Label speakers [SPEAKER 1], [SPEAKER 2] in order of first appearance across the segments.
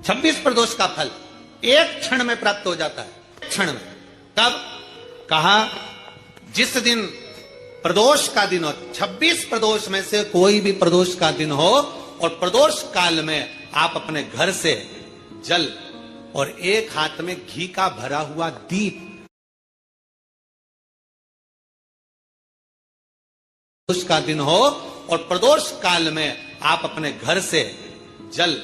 [SPEAKER 1] 26 प्रदोष का फल एक क्षण में प्राप्त हो जाता है, क्षण में। तब कहा जिस दिन प्रदोष का दिन हो, 26 प्रदोष में से कोई भी प्रदोष का दिन हो और प्रदोष काल में आप अपने घर से जल और एक हाथ में घी का भरा हुआ दीप, प्रदोष का दिन हो और प्रदोष काल में आप अपने घर से जल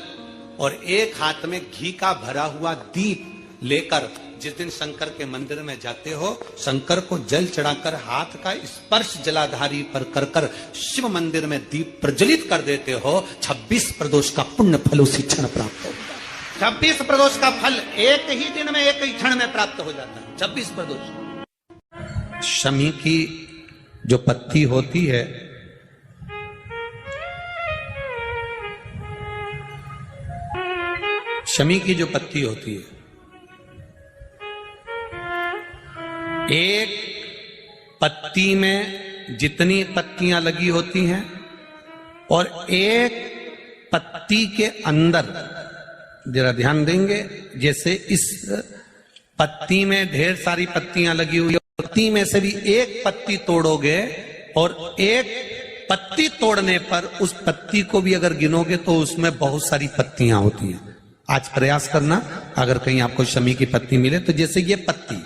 [SPEAKER 1] और एक हाथ में घी का भरा हुआ दीप लेकर जिस दिन शंकर के मंदिर में जाते हो, शंकर को जल चढ़ाकर हाथ का स्पर्श जलाधारी पर कर कर शिव मंदिर में दीप प्रज्वलित कर देते हो, 26 प्रदोष का पुण्य फल उसी क्षण प्राप्त होगा। 26 प्रदोष का फल एक ही दिन में, एक ही क्षण में प्राप्त हो जाता है। 26 प्रदोष। शमी की जो पत्ती होती है, शमी की जो पत्ती होती है, एक पत्ती में जितनी पत्तियां लगी होती हैं और एक पत्ती के अंदर, जरा ध्यान देंगे, जैसे इस पत्ती में ढेर सारी पत्तियां लगी हुई है, पत्ती में से भी एक पत्ती तोड़ोगे और एक पत्ती तोड़ने पर उस पत्ती को भी अगर गिनोगे तो उसमें बहुत सारी पत्तियां होती हैं। आज प्रयास करना, अगर कहीं आपको शमी की पत्ती मिले तो जैसे ये पत्ती,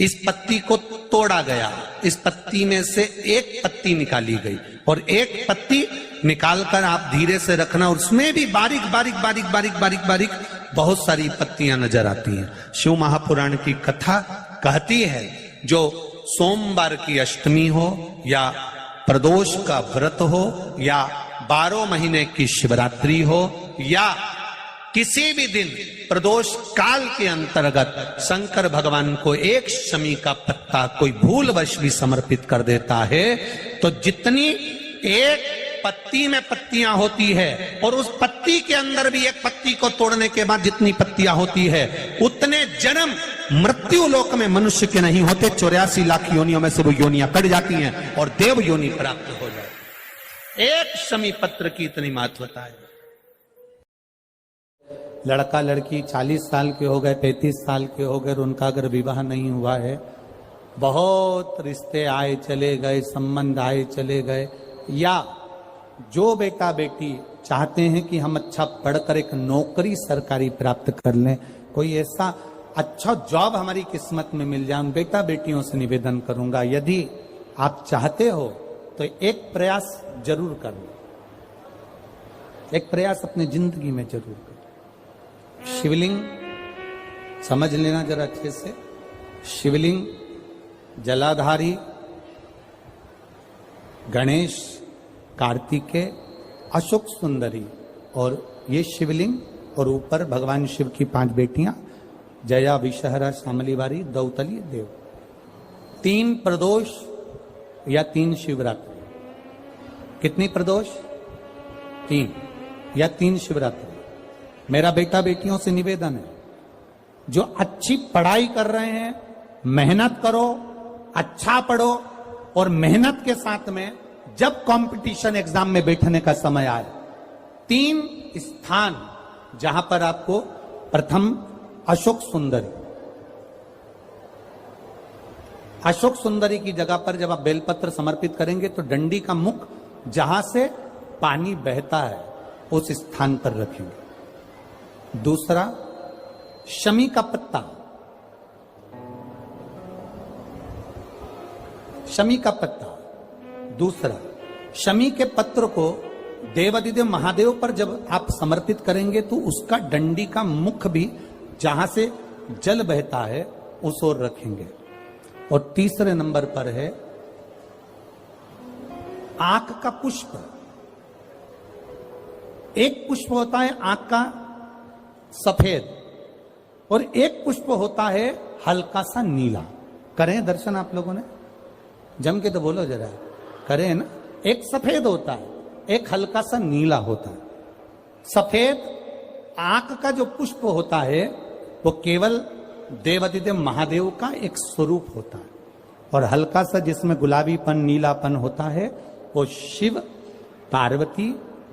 [SPEAKER 1] इस पत्ती को तोड़ा गया, इस पत्ती में से एक पत्ती निकाली गई और एक पत्ती निकालकर आप धीरे से रखना, और उसमें भी बारीक बारीक बारीक बारीक बारीक बारीक बहुत सारी पत्तियां नजर आती हैं। शिव महापुराण की कथा कहती है, जो सोमवार की अष्टमी हो या प्रदोष का व्रत हो या 12 महीने की शिवरात्रि हो या किसी भी दिन प्रदोष काल के अंतर्गत शंकर भगवान को एक शमी का पत्ता कोई भूलवश भी समर्पित कर देता है, तो जितनी एक पत्ती में पत्तियां होती है और उस पत्ती के अंदर भी एक पत्ती को तोड़ने के बाद जितनी पत्तियां होती है, उतने जन्म मृत्यु लोक में मनुष्य के नहीं होते। 84 लाख योनियों में से वो योनियां कट जाती हैं और देव योनि प्राप्त हो जाती। एक शमी पत्र की इतनी महत्वता है। लड़का लड़की 40 साल के हो गए, 35 साल के हो गए, उनका अगर विवाह नहीं हुआ है, बहुत रिश्ते आए चले गए, संबंध आए चले गए, या जो बेटा बेटी चाहते हैं कि हम अच्छा पढ़कर एक नौकरी सरकारी प्राप्त कर लें, कोई ऐसा अच्छा जॉब हमारी किस्मत में मिल जाए, उन बेटा बेटियों से निवेदन करूंगा, यदि आप चाहते हो तो एक प्रयास जरूर करना, एक प्रयास अपनी जिंदगी में जरूर करना। शिवलिंग समझ लेना जरा अच्छे से, शिवलिंग, जलाधारी, गणेश, कार्तिकेय, अशोक सुंदरी, और ये शिवलिंग, और ऊपर भगवान शिव की 5 बेटियां, जया, विषहरा, शामलीवारी, दौतली, देव। 3 प्रदोष या 3 शिवरात्रि। कितनी प्रदोष? 3 या 3 शिवरात्रि। मेरा बेटा बेटियों से निवेदन है, जो अच्छी पढ़ाई कर रहे हैं, मेहनत करो, अच्छा पढ़ो, और मेहनत के साथ में जब कंपटीशन एग्जाम में बैठने का समय आए, 3 स्थान जहां पर आपको, प्रथम अशोक सुंदरी, अशोक सुंदरी की जगह पर जब आप बेलपत्र समर्पित करेंगे तो डंडी का मुख जहां से पानी बहता है उस स्थान पर रखेंगे। दूसरा, शमी का पत्ता, शमी का पत्ता। दूसरा, शमी के पत्र को देवादिदेव महादेव पर जब आप समर्पित करेंगे तो उसका डंडी का मुख भी जहां से जल बहता है उस ओर रखेंगे। और तीसरे नंबर पर है आंख का पुष्प। एक पुष्प होता है आंख का सफेद और एक पुष्प होता है हल्का सा नीला। करें दर्शन आप लोगों ने, जम के तो बोलो जरा, करें ना। एक सफेद होता है, एक हल्का सा नीला होता है। सफेद आंख का जो पुष्प होता है वो केवल देवादिदेव महादेव का एक स्वरूप होता है, और हल्का सा जिसमें गुलाबीपन, नीलापन होता है वो शिव, पार्वती,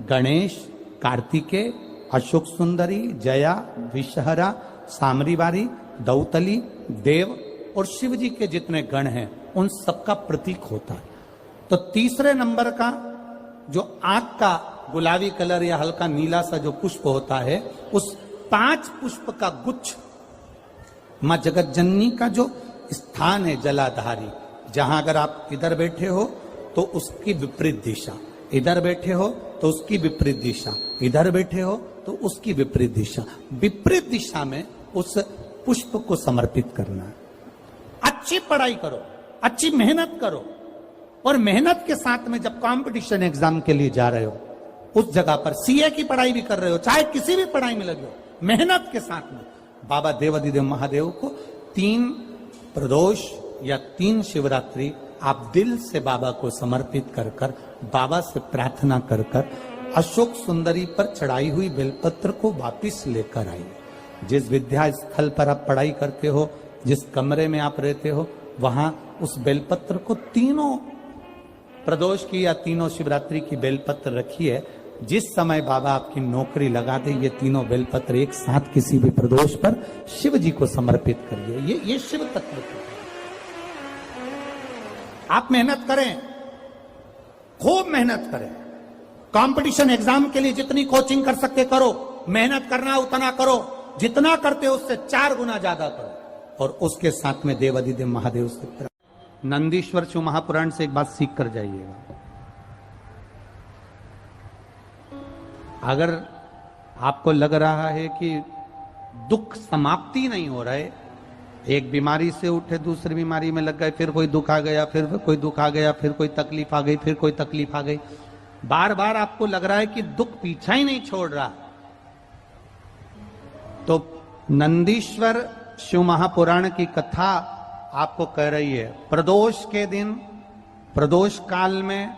[SPEAKER 1] गणेश, कार्तिकेय, अशोक सुंदरी, जया, विषहरा, सामरीवारी, दौतली, देव और शिव जी के जितने गण हैं उन सबका प्रतीक होता है। तो तीसरे नंबर का जो आंख का गुलाबी कलर या हल्का नीला सा जो पुष्प होता है, उस 5 पुष्प का गुच्छ मां जगत जननी का जो स्थान है जलाधारी, जहां अगर आप इधर बैठे हो तो उसकी विपरीत दिशा, इधर बैठे हो तो उसकी विपरीत दिशा, इधर बैठे हो तो उसकी विपरीत दिशा, विपरीत दिशा में उस पुष्प को समर्पित करना है। अच्छी पढ़ाई करो, अच्छी मेहनत करो, और मेहनत के साथ में जब कंपटीशन एग्जाम के लिए जा रहे हो, उस जगह पर सीए की पढ़ाई भी कर रहे हो, चाहे किसी भी पढ़ाई में लगे हो, मेहनत के साथ में बाबा देवाधिदेव महादेव को 3 प्रदोष या 3 शिवरात्रि आप दिल से बाबा को समर्पित कर कर, बाबा से प्रार्थना कर कर अशोक सुंदरी पर चढ़ाई हुई बेलपत्र को वापिस लेकर आइए। जिस विद्या स्थल पर आप पढ़ाई करते हो, जिस कमरे में आप रहते हो, वहां उस बेलपत्र को 3 प्रदोष की या 3 शिवरात्रि की बेलपत्र रखिए। जिस समय बाबा आपकी नौकरी लगा दे, ये 3 बेलपत्र एक साथ किसी भी प्रदोष पर शिव जी को समर्पित करिए। ये शिव तत्व है। आप मेहनत करें, खूब मेहनत करें, कंपटीशन एग्जाम के लिए जितनी कोचिंग कर सकते करो, मेहनत करना उतना करो, जितना करते हो उससे 4 गुना ज्यादा करो, और उसके साथ में देवाधिदेव महादेव से नंदीश्वर शिव महापुराण से एक बात सीख कर जाइएगा। अगर आपको लग रहा है कि दुख समाप्ति नहीं हो रहा है, एक बीमारी से उठे दूसरी बीमारी में लग गए, फिर कोई दुख आ गया, फिर कोई दुख आ गया, फिर कोई तकलीफ आ गई, फिर कोई तकलीफ आ गई, बार बार आपको लग रहा है कि दुख पीछा ही नहीं छोड़ रहा, तो नंदीश्वर शिव महापुराण की कथा आपको कह रही है, प्रदोष के दिन, प्रदोष काल में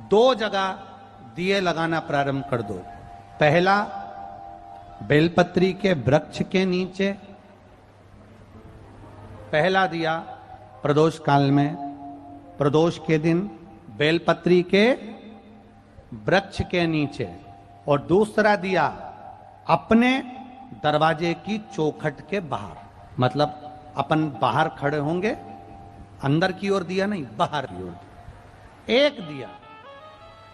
[SPEAKER 1] 2 जगह दिए लगाना प्रारंभ कर दो। पहला, बेलपत्री के वृक्ष के नीचे पहला दिया प्रदोष काल में, प्रदोष के दिन बेलपत्री के वृक्ष के नीचे, और दूसरा दिया अपने दरवाजे की चौखट के बाहर, मतलब अपन बाहर खड़े होंगे, अंदर की ओर दिया नहीं, बाहर की ओर। एक दिया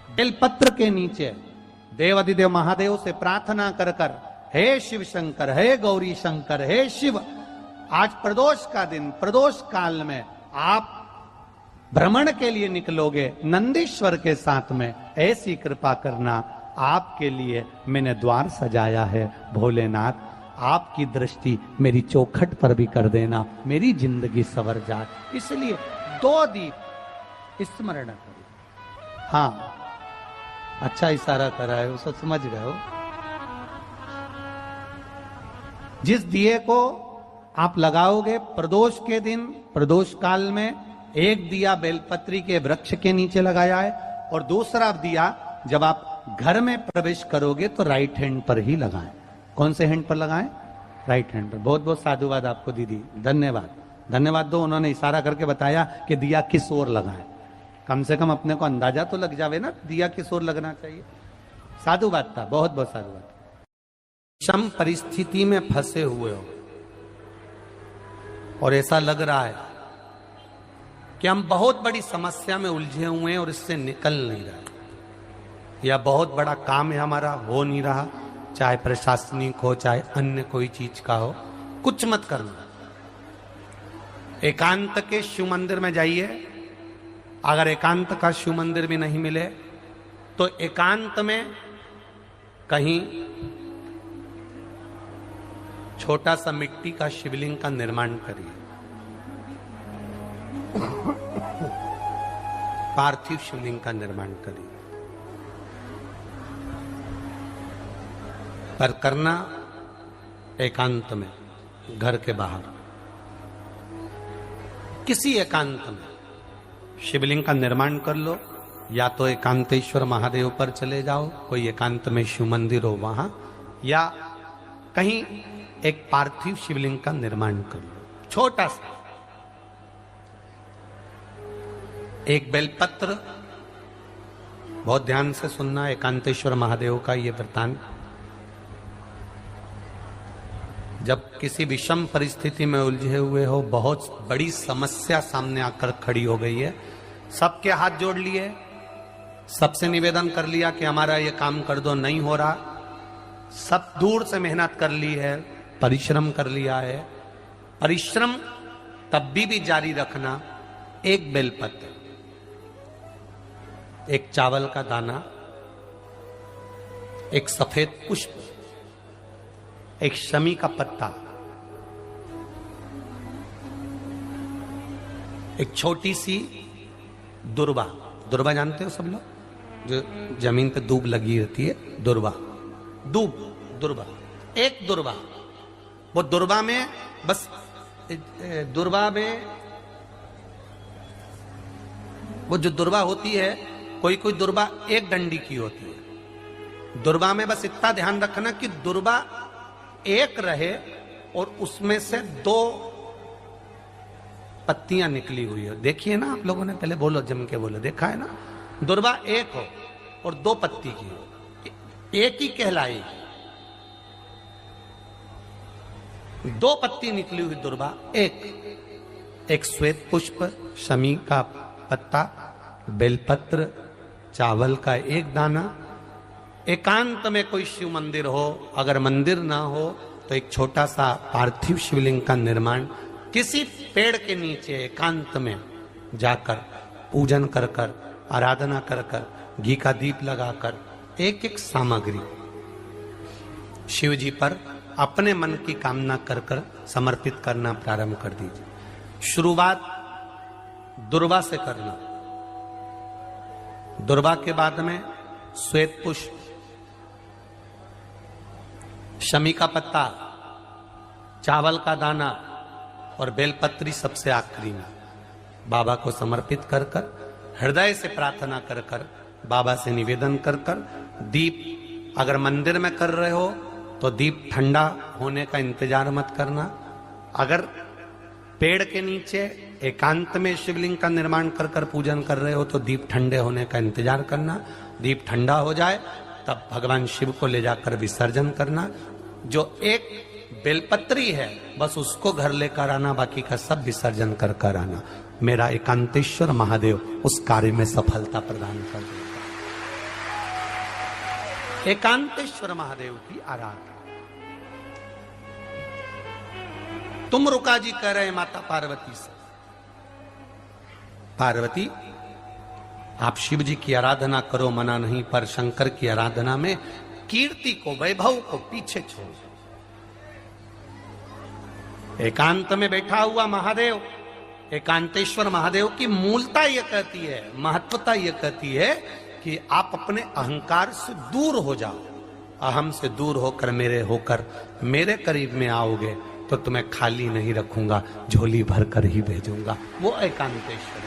[SPEAKER 1] बेलपत्र के नीचे देवाधिदेव महादेव से प्रार्थना कर कर, हे शिव शंकर, हे गौरी शंकर, हे शिव, आज प्रदोष का दिन, प्रदोष काल में आप भ्रमण के लिए निकलोगे नंदीश्वर के साथ में, ऐसी कृपा करना, आपके लिए मैंने द्वार सजाया है भोलेनाथ, आपकी दृष्टि मेरी चौखट पर भी कर देना, मेरी जिंदगी सवर जाए। इसलिए 2 दीप स्मरण करो। हाँ, अच्छा इशारा करा है, उसे समझ गए हो। जिस दिए को आप लगाओगे प्रदोष के दिन, प्रदोष काल में, एक दिया बेलपत्री के वृक्ष के नीचे लगाया है, और दूसरा दिया जब आप घर में प्रवेश करोगे तो राइट हैंड पर ही लगाएं। कौन से हैंड पर लगाएं? राइट हैंड पर। बहुत बहुत साधुवाद आपको दीदी, धन्यवाद, धन्यवाद दो। उन्होंने इशारा करके बताया कि दिया किस ओर लगाएं, कम से कम अपने को अंदाजा तो लग जावे ना, दिया किस ओर लगना चाहिए। साधुवाद था, बहुत बहुत साधुवाद। विषम परिस्थिति में फंसे हुए हो और ऐसा लग रहा है कि हम बहुत बड़ी समस्या में उलझे हुए हैं और इससे निकल नहीं रहे, या बहुत बड़ा काम है हमारा, हो नहीं रहा, चाहे प्रशासनिक हो चाहे अन्य कोई चीज का हो, कुछ मत करना। एकांत के शिव मंदिर में जाइए। अगर एकांत का शिव मंदिर भी नहीं मिले तो एकांत में कहीं छोटा सा मिट्टी का शिवलिंग का निर्माण करिए, पार्थिव शिवलिंग का निर्माण करिए, पर करना एकांत में, घर के बाहर किसी एकांत में शिवलिंग का निर्माण कर लो। या तो एकांतेश्वर महादेव पर चले जाओ, कोई एकांत में शिव मंदिर हो वहां, या कहीं एक पार्थिव शिवलिंग का निर्माण कर लो, छोटा सा। एक बेलपत्र, बहुत ध्यान से सुनना, एकांतेश्वर महादेव का ये वृतांत। जब किसी विषम परिस्थिति में उलझे हुए हो, बहुत बड़ी समस्या सामने आकर खड़ी हो गई है, सबके हाथ जोड़ लिए, सबसे निवेदन कर लिया कि हमारा ये काम कर दो, नहीं हो रहा, सब दूर से मेहनत कर ली है, परिश्रम कर लिया है, परिश्रम तब भी जारी रखना। एक बेलपत्र, एक चावल का दाना, एक सफेद पुष्प, एक शमी का पत्ता, एक छोटी सी दुर्वा। दुर्वा जानते हो सब लोग, जो जमीन पे दूब लगी रहती है, दुर्वा, दुर्वा, एक दुर्वा। वो दुर्वा में बस, दुर्वा में वो जो दुर्वा होती है, कोई कोई दुर्वा एक डंडी की होती है। दुर्वा में बस इतना ध्यान रखना कि दुर्वा एक रहे और उसमें से 2 पत्तियां निकली हुई हो। देखिए ना आप लोगों ने, पहले बोलो, जम के बोलो, देखा है ना? दुर्वा एक हो और 2 पत्ती की हो, एक ही कहलाएगी। 2 पत्ती निकली हुई दुर्वा, एक श्वेत पुष्प, शमी का पत्ता, बेलपत्र, चावल का एक दाना। एकांत में कोई शिव मंदिर हो, अगर मंदिर ना हो तो एक छोटा सा पार्थिव शिवलिंग का निर्माण किसी पेड़ के नीचे एकांत में जाकर पूजन कर कर, आराधना कर कर, घी का दीप लगाकर एक एक सामग्री शिव जी पर अपने मन की कामना कर कर समर्पित करना प्रारंभ कर दीजिए। शुरुआत दुर्वा से करना। दुर्वा के बाद में श्वेत पुष्प, शमी का पत्ता, चावल का दाना और बेलपत्री सबसे आखिरी में बाबा को समर्पित कर कर, हृदय से प्रार्थना कर कर, बाबा से निवेदन कर कर, दीप अगर मंदिर में कर रहे हो तो दीप ठंडा होने का इंतजार मत करना। अगर पेड़ के नीचे एकांत में शिवलिंग का निर्माण कर कर पूजन कर रहे हो तो दीप ठंडे होने का इंतजार करना। दीप ठंडा हो जाए तब भगवान शिव को ले जाकर विसर्जन करना। जो एक बेलपत्री है बस उसको घर लेकर आना, बाकी का सब विसर्जन कर कर आना। मेरा एकांतेश्वर महादेव उस कार्य में सफलता प्रदान कर देगा। एकांतेश्वर महादेव की आराधना। तुम रुका जी कह रहे माता पार्वती से, पार्वती आप शिव जी की आराधना करो, मना नहीं, पर शंकर की आराधना में कीर्ति को, वैभव को पीछे छोड़। एकांत में बैठा हुआ महादेव, एकांतेश्वर महादेव की मूलता यह कहती है, महत्वता यह कहती है कि आप अपने अहंकार से दूर हो जाओ। अहम से दूर होकर मेरे करीब में आओगे तो तुम्हें खाली नहीं रखूंगा, झोली भर कर ही भेजूंगा। वो एकांतेश्वर।